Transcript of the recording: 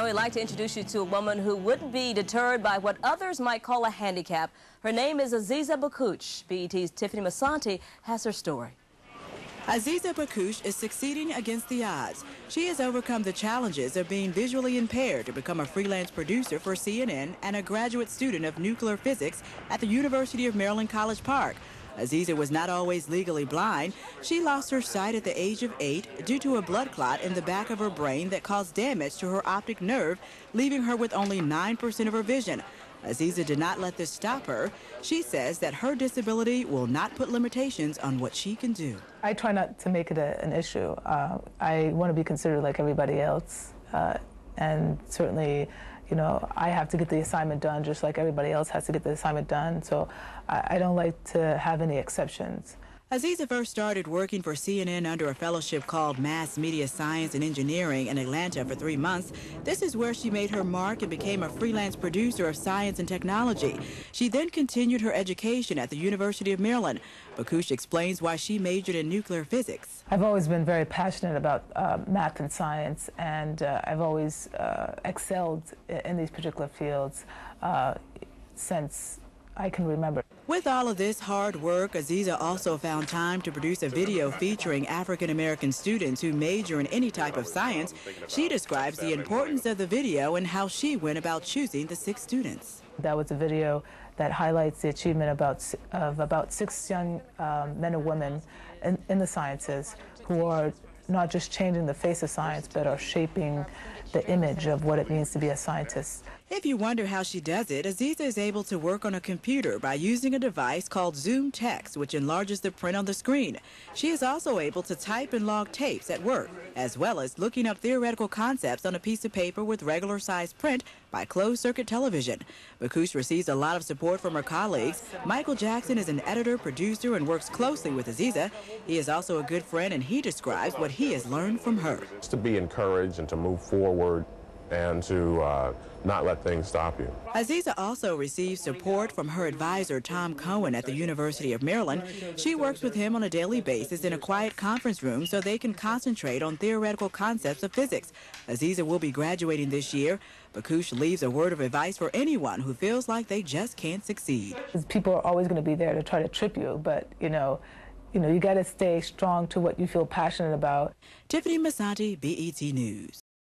And we'd like to introduce you to a woman who wouldn't be deterred by what others might call a handicap. Her name is Aziza Bakouche. BET's Tiffany Masanti has her story. Aziza Bakouche is succeeding against the odds. She has overcome the challenges of being visually impaired to become a freelance producer for CNN and a graduate student of nuclear physics at the University of Maryland College Park. Aziza was not always legally blind. She lost her sight at the age of 8 due to a blood clot in the back of her brain that caused damage to her optic nerve, leaving her with only 9% of her vision. Aziza did not let this stop her. She says that her disability will not put limitations on what she can do. I try not to make it an issue. I want to be considered like everybody else. And certainly, you know, I have to get the assignment done just like everybody else has to get the assignment done. So I don't like to have any exceptions. Aziza first started working for CNN under a fellowship called Mass Media Science and Engineering in Atlanta for 3 months. This is where she made her mark and became a freelance producer of science and technology. She then continued her education at the University of Maryland. Bakouche explains why she majored in nuclear physics. I've always been very passionate about math and science, and I've always excelled in these particular fields since I can remember. With all of this hard work, Aziza also found time to produce a video featuring African-American students who major in any type of science. She describes the importance of the video and how she went about choosing the 6 students. That was a video that highlights the achievement of about 6 young men and women in the sciences who are not just changing the face of science, but are shaping the image of what it means to be a scientist. If you wonder how she does it, Aziza is able to work on a computer by using a device called Zoom Text, which enlarges the print on the screen. She is also able to type and log tapes at work, as well as looking up theoretical concepts on a piece of paper with regular-sized print by closed-circuit television. Bakouche receives a lot of support from her colleagues. Michael Jackson is an editor, producer, and works closely with Aziza. He is also a good friend, and he describes what he has learned from her. To be encouraged and to move forward and to not let things stop you. Aziza also receives support from her advisor, Tom Cohen, at the University of Maryland. She works with him on a daily basis in a quiet conference room so they can concentrate on theoretical concepts of physics. Aziza will be graduating this year. Bakouche leaves a word of advice for anyone who feels like they just can't succeed. People are always going to be there to try to trip you, but, you got to stay strong to what you feel passionate about. Tiffany Masanti, BET News.